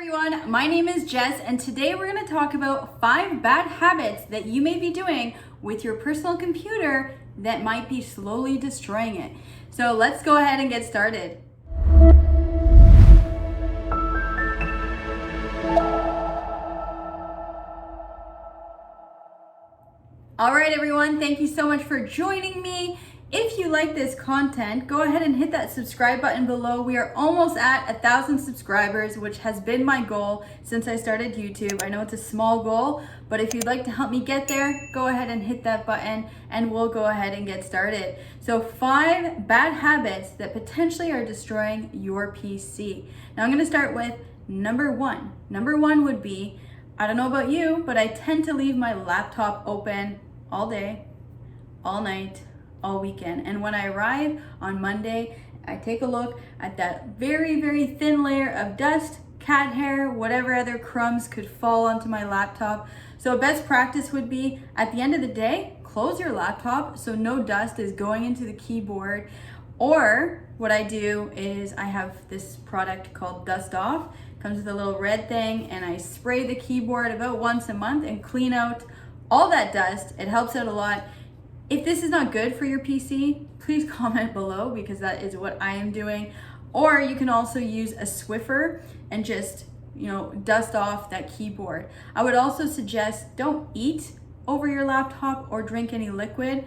everyone, my name is Jess and today we're going to talk about 5 bad habits that you may be doing with your personal computer that might be slowly destroying it. So let's go ahead and get started. All right everyone, thank you so much for joining me. If you like this content, go ahead and hit that subscribe button below. We are almost at 1,000 subscribers, which has been my goal since I started YouTube. I know it's a small goal, but if you'd like to help me get there, go ahead and hit that button and we'll go ahead and get started. So 5 bad habits that potentially are destroying your PC. Now I'm gonna start with number 1. Number 1 would be, I don't know about you, but I tend to leave my laptop open all day, all night, all weekend. And when I arrive on Monday, I take a look at that very, very thin layer of dust, cat hair, whatever other crumbs could fall onto my laptop. So best practice would be at the end of the day, close your laptop so no dust is going into the keyboard. Or what I do is I have this product called Dust Off. It comes with a little red thing and I spray the keyboard about once a month and clean out all that dust. It helps out a lot. If this is not good for your PC, please comment below because that is what I am doing. Or you can also use a Swiffer and just, dust off that keyboard. I would also suggest don't eat over your laptop or drink any liquid.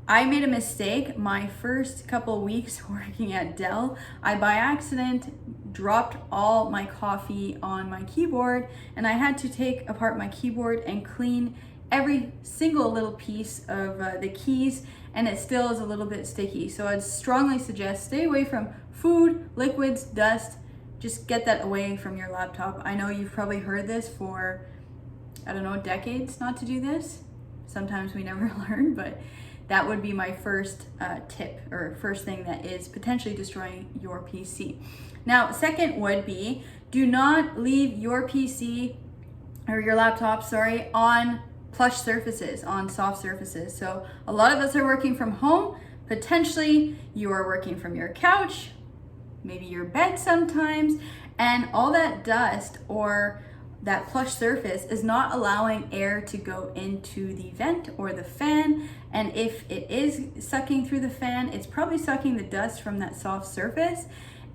I made a mistake my first couple weeks working at Dell. I by accident dropped all my coffee on my keyboard and I had to take apart my keyboard and clean every single little piece of the keys, and it still is a little bit sticky. So I'd strongly suggest stay away from food, liquids, dust. Just get that away from your laptop. I know you've probably heard this for, decades not to do this. Sometimes we never learn, but that would be my first tip or first thing that is potentially destroying your PC. Now, second would be do not leave your PC or your laptop, on plush surfaces, on soft surfaces. So a lot of us are working from home. Potentially you are working from your couch, maybe your bed sometimes, and all that dust or that plush surface is not allowing air to go into the vent or the fan. And if it is sucking through the fan, it's probably sucking the dust from that soft surface.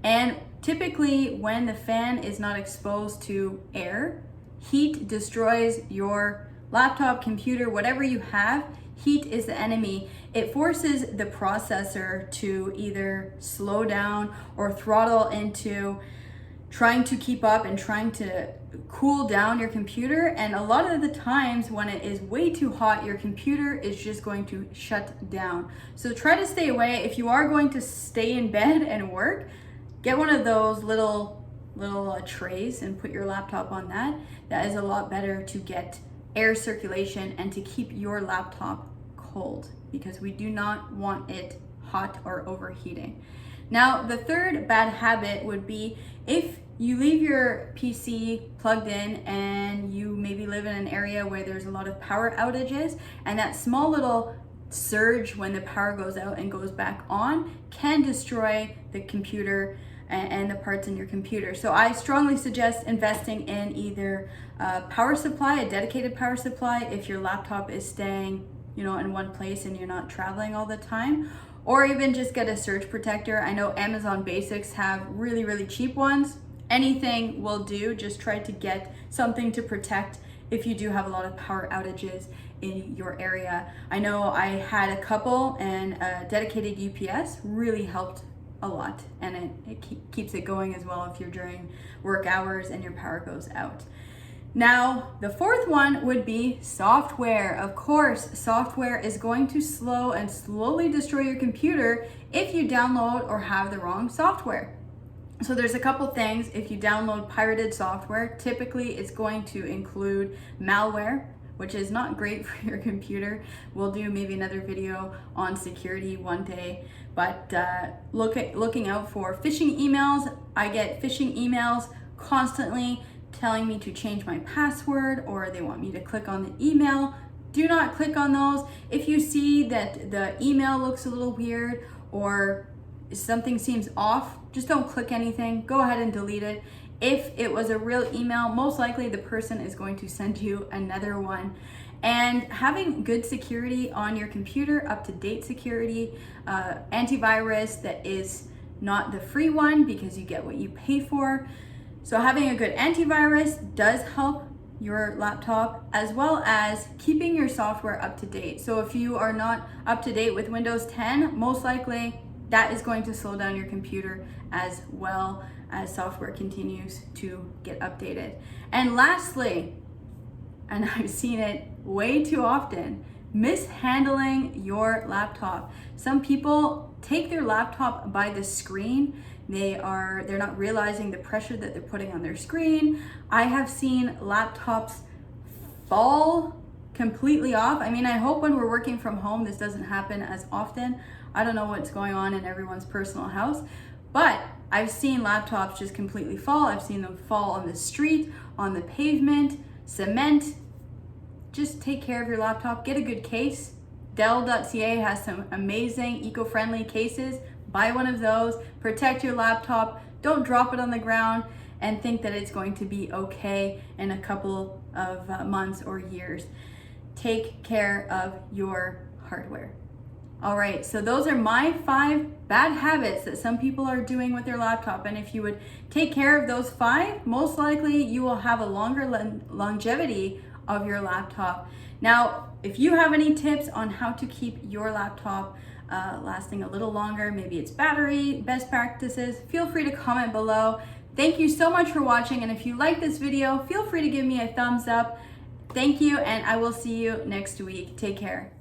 And typically when the fan is not exposed to air, heat destroys your laptop, computer, whatever you have. Heat is the enemy. It forces the processor to either slow down or throttle into trying to keep up and trying to cool down your computer. And a lot of the times when it is way too hot, your computer is just going to shut down. So try to stay away. If you are going to stay in bed and work, get one of those little trays and put your laptop on that. That is a lot better to get air circulation and to keep your laptop cold because we do not want it hot or overheating. Now, the third bad habit would be if you leave your PC plugged in and you maybe live in an area where there's a lot of power outages, and that small little surge when the power goes out and goes back on can destroy the computer and the parts in your computer. So I strongly suggest investing in either a power supply, a dedicated power supply, if your laptop is staying, in one place and you're not traveling all the time, or even just get a surge protector. I know Amazon Basics have really, really cheap ones. Anything will do. Just try to get something to protect if you do have a lot of power outages in your area. I know I had a couple and a dedicated UPS really helped a lot, and it keeps it going as well if you're during work hours and your power goes out. Now, the fourth one would be software. Of course, software is going to slow and slowly destroy your computer if you download or have the wrong software. So there's a couple things. If you download pirated software, typically it's going to include malware, which is not great for your computer. We'll do maybe another video on security one day, but looking out for phishing emails. I get phishing emails constantly telling me to change my password, or they want me to click on the email. Do not click on those. If you see that the email looks a little weird or something seems off, just don't click anything. Go ahead and delete it. If it was a real email, most likely the person is going to send you another one. And having good security on your computer, up-to-date security, antivirus that is not the free one because you get what you pay for. So having a good antivirus does help your laptop, as well as keeping your software up to date. So if you are not up to date with Windows 10, most likely that is going to slow down your computer as well as software continues to get updated. And lastly, and I've seen it way too often, mishandling your laptop. Some people take their laptop by the screen. They're not realizing the pressure that they're putting on their screen. I have seen laptops fall completely off. I mean, I hope when we're working from home, this doesn't happen as often. I don't know what's going on in everyone's personal house, but I've seen laptops just completely fall. I've seen them fall on the street, on the pavement, cement. Just take care of your laptop. Get a good case. Dell.ca has some amazing eco-friendly cases. Buy one of those. Protect your laptop. Don't drop it on the ground and think that it's going to be okay in a couple of months or years. Take care of your hardware. All right, so those are my 5 bad habits that some people are doing with their laptop. And if you would take care of those 5, most likely you will have a longer longevity of your laptop. Now, if you have any tips on how to keep your laptop lasting a little longer, maybe it's battery, best practices, feel free to comment below. Thank you so much for watching. And if you like this video, feel free to give me a thumbs up. Thank you, and I will see you next week. Take care.